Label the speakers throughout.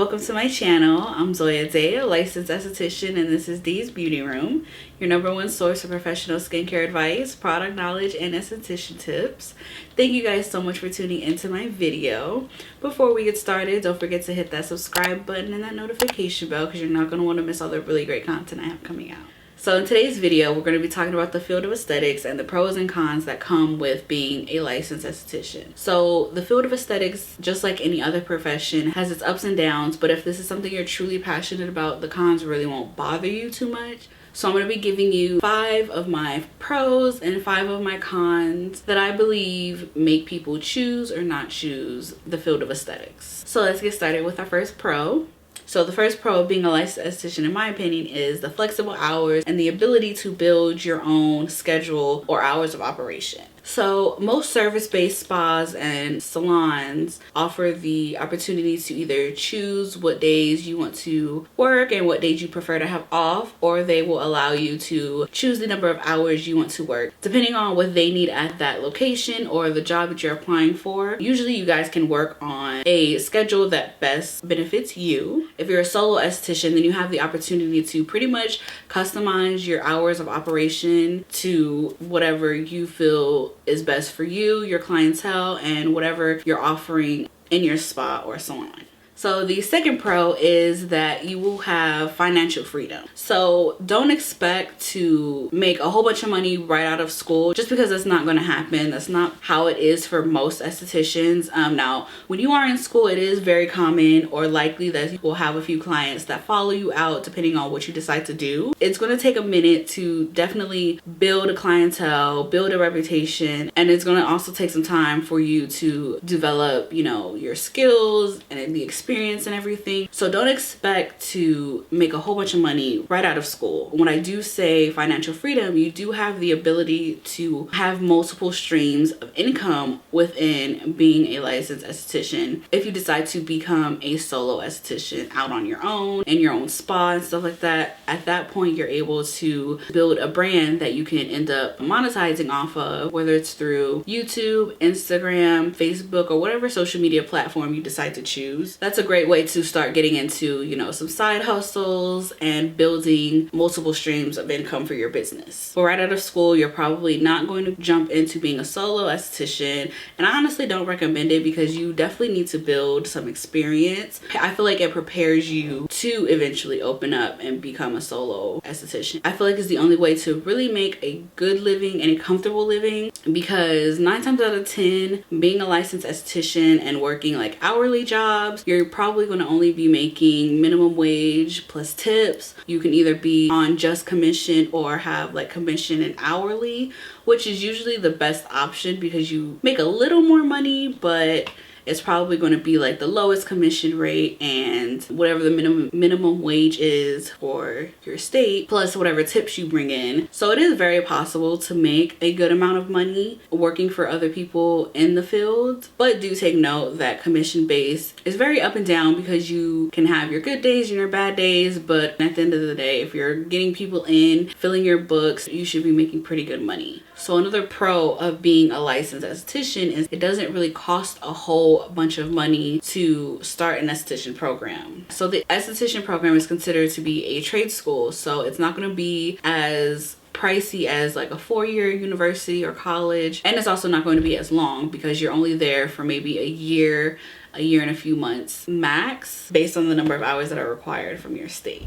Speaker 1: welcome to my channel. I'm Zoya Day, a licensed esthetician, and this is Dee's Beauty Room, your #1 source of professional skincare advice, product knowledge, and esthetician tips. Thank you guys so much for tuning into my video. Before we get started, don't forget to hit that subscribe button and that notification bell because you're not going to want to miss all the really great content I have coming out. So in today's video, we're going to be talking about the field of aesthetics and the pros and cons that come with being a licensed esthetician. So the field of aesthetics, just like any other profession, has its ups and downs, but if this is something you're truly passionate about, the cons really won't bother you too much. So I'm going to be giving you 5 of my pros and 5 of my cons that I believe make people choose or not choose the field of aesthetics. So let's get started with our first pro. So the first pro of being a licensed esthetician, in my opinion, is the flexible hours and the ability to build your own schedule or hours of operation. So most service-based spas and salons offer the opportunity to either choose what days you want to work and what days you prefer to have off, or they will allow you to choose the number of hours you want to work depending on what they need at that location or the job that you're applying for. Usually you guys can work on a schedule that best benefits you. If you're a solo esthetician, then you have the opportunity to pretty much customize your hours of operation to whatever you feel is best for you, your clientele, and whatever you're offering in your spa or salon. So the second pro is that you will have financial freedom. So don't expect to make a whole bunch of money right out of school, just because that's not going to happen. That's not how it is for most estheticians. Now, when you are in school, it is very common or likely that you will have a few clients that follow you out depending on what you decide to do. It's going to take a minute to definitely build a clientele, build a reputation, and it's going to also take some time for you to develop, your skills and the experience and everything. So don't expect to make a whole bunch of money right out of school. When I do say financial freedom, you do have the ability to have multiple streams of income within being a licensed esthetician. If you decide to become a solo esthetician out on your own, in your own spa and stuff like that, at that point you're able to build a brand that you can end up monetizing off of, whether it's through YouTube, Instagram, Facebook, or whatever social media platform you decide to choose. That's a great way to start getting into, some side hustles and building multiple streams of income for your business. But right out of school, you're probably not going to jump into being a solo esthetician, and I honestly don't recommend it because you definitely need to build some experience. I feel like it prepares you to eventually open up and become a solo esthetician. I feel like it's the only way to really make a good living and a comfortable living, because 9 times out of 10, being a licensed esthetician and working like hourly jobs, you're probably going to only be making minimum wage plus tips. You can either be on just commission or have like commission and hourly, which is usually the best option because you make a little more money, but it's probably going to be like the lowest commission rate and whatever the minimum wage is for your state, plus whatever tips you bring in. So it is very possible to make a good amount of money working for other people in the field, but do take note that commission based is very up and down because you can have your good days and your bad days, but at the end of the day, if you're getting people in, filling your books, you should be making pretty good money. So another pro of being a licensed esthetician is it doesn't really cost a whole bunch of money to start an esthetician program. So the esthetician program is considered to be a trade school, so it's not going to be as pricey as like a 4-year university or college, and it's also not going to be as long because you're only there for maybe a year and a few months max, based on the number of hours that are required from your state.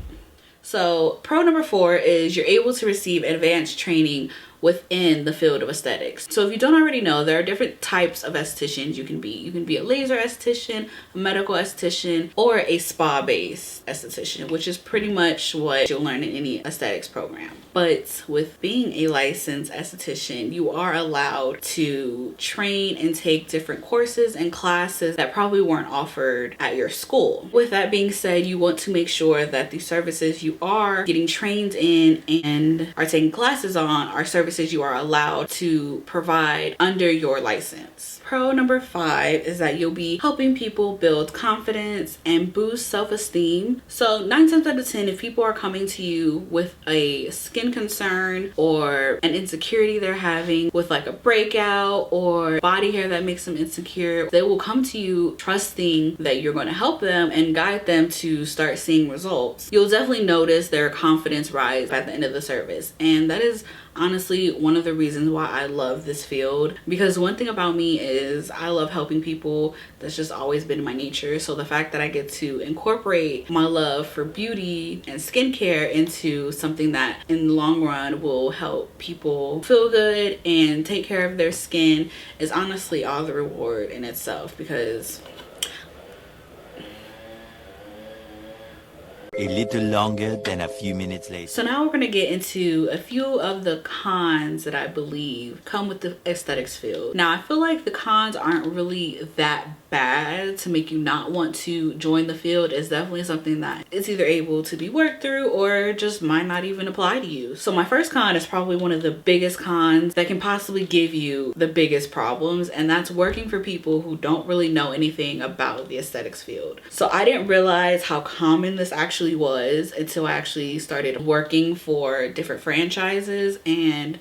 Speaker 1: So pro number 4 is you're able to receive advanced training within the field of aesthetics. So if you don't already know, there are different types of estheticians you can be. You can be a laser esthetician, a medical esthetician, or a spa-based esthetician, which is pretty much what you'll learn in any aesthetics program. But with being a licensed esthetician, you are allowed to train and take different courses and classes that probably weren't offered at your school. With that being said, you want to make sure that the services you are getting trained in and are taking classes on are services services you are allowed to provide under your license. Pro number 5 is that you'll be helping people build confidence and boost self-esteem. So 9 times out of 10, if people are coming to you with a skin concern or an insecurity they're having with like a breakout or body hair that makes them insecure, they will come to you trusting that you're going to help them and guide them to start seeing results. You'll definitely notice their confidence rise at the end of the service, and that is honestly one of the reasons why I love this field, because one thing about me is I love helping people. That's just always been my nature. So the fact that I get to incorporate my love for beauty and skincare into something that in the long run will help people feel good and take care of their skin is honestly all the reward in itself. Because
Speaker 2: a little longer than a few minutes later.
Speaker 1: So now we're going to get into a few of the cons that I believe come with the aesthetics field. Now, I feel like the cons aren't really that bad to make you not want to join the field. It's definitely something that is either able to be worked through or just might not even apply to you. So my first con is probably one of the biggest cons that can possibly give you the biggest problems, and that's working for people who don't really know anything about the aesthetics field. So I didn't realize how common this actually was until I actually started working for different franchises, and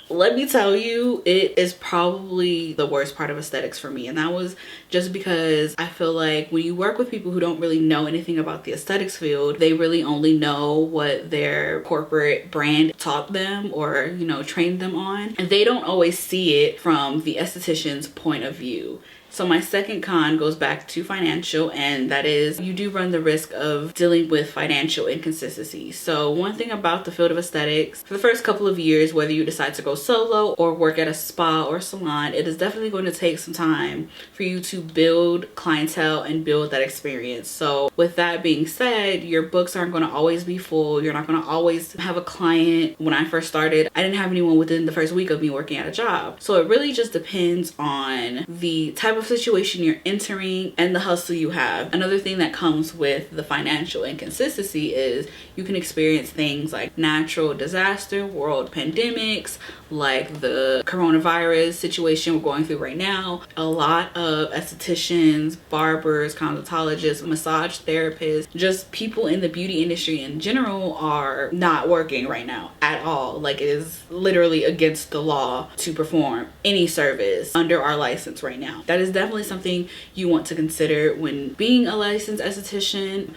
Speaker 1: let me tell you, it is probably the worst part of aesthetics for me. And that was just because I feel like when you work with people who don't really know anything about the aesthetics field, they really only know what their corporate brand taught them or, you know, trained them on. And they don't always see it from the esthetician's point of view. So my second con goes back to financial, and that is you do run the risk of dealing with financial inconsistency. So one thing about the field of aesthetics, for the first couple of years, whether you decide to go solo or work at a spa or salon, it is definitely going to take some time for you to build clientele and build that experience. So with that being said, your books aren't going to always be full. You're not going to always have a client. When I first started, I didn't have anyone within the first week of me working at a job. So it really just depends on the type of situation you're entering and the hustle you have. Another thing that comes with the financial inconsistency is you can experience things like natural disaster, world pandemics, like the coronavirus situation we're going through right now. A lot of estheticians, barbers, cosmetologists, massage therapists, just people in the beauty industry in general are not working right now at all. Like, it is literally against the law to perform any service under our license right now. That is definitely something you want to consider when being a licensed esthetician.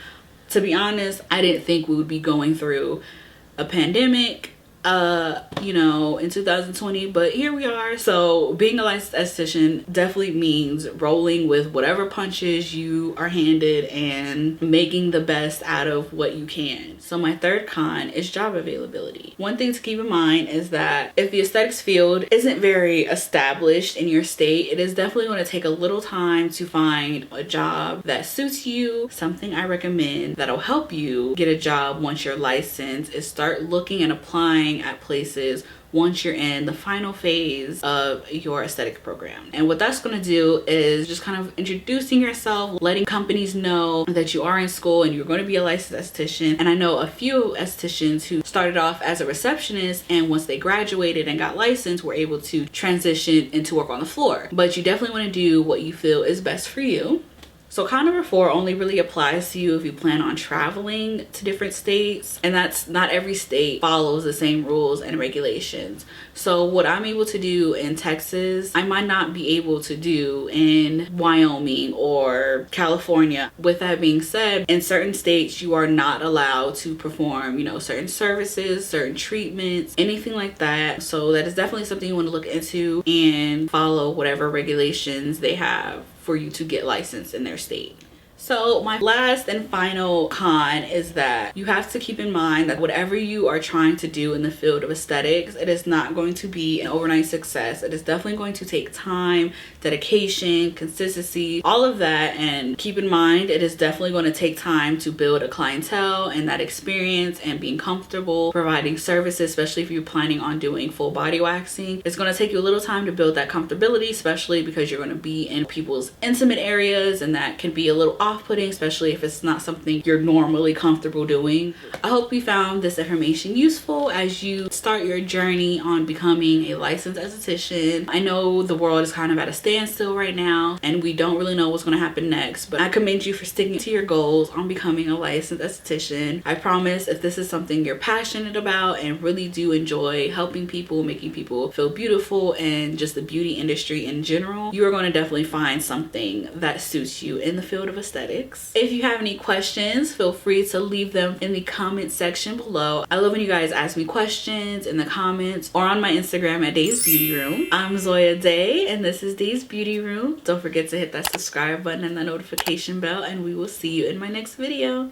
Speaker 1: To be honest, I didn't think we would be going through a pandemic you know, in 2020, but here we are. So being a licensed esthetician definitely means rolling with whatever punches you are handed and making the best out of what you can. So my third con is job availability. One thing to keep in mind is that if the aesthetics field isn't very established in your state, it is definitely going to take a little time to find a job that suits you. Something I recommend that'll help you get a job once you're licensed is start looking and applying at places once you're in the final phase of your aesthetic program. And what that's going to do is just kind of introducing yourself, letting companies know that you are in school and you're going to be a licensed esthetician. And I know a few estheticians who started off as a receptionist, and once they graduated and got licensed, were able to transition into work on the floor. But you definitely want to do what you feel is best for you. So con number 4 only really applies to you if you plan on traveling to different states, and that's not every state follows the same rules and regulations. So what I'm able to do in Texas, I might not be able to do in Wyoming or California. With that being said, in certain states, you are not allowed to perform, you know, certain services, certain treatments, anything like that. So that is definitely something you want to look into and follow whatever regulations they have for you to get licensed in their state. So my last and final con is that you have to keep in mind that whatever you are trying to do in the field of aesthetics, it is not going to be an overnight success. It is definitely going to take time, dedication, consistency, all of that. And keep in mind, it is definitely going to take time to build a clientele and that experience and being comfortable providing services, especially if you're planning on doing full body waxing. It's going to take you a little time to build that comfortability, especially because you're going to be in people's intimate areas, and that can be a little awkward off-putting, especially if it's not something you're normally comfortable doing. I hope you found this information useful as you start your journey on becoming a licensed esthetician. I know the world is kind of at a standstill right now and we don't really know what's going to happen next, but I commend you for sticking to your goals on becoming a licensed esthetician. I promise if this is something you're passionate about and really do enjoy helping people, making people feel beautiful, and just the beauty industry in general, you are going to definitely find something that suits you in the field of aesthetics. If you have any questions, feel free to leave them in the comment section below. I love when you guys ask me questions in the comments or on my Instagram at Days Beauty Room. I'm Zoya Day and this is Days Beauty Room. Don't forget to hit that subscribe button and the notification bell, and we will see you in my next video.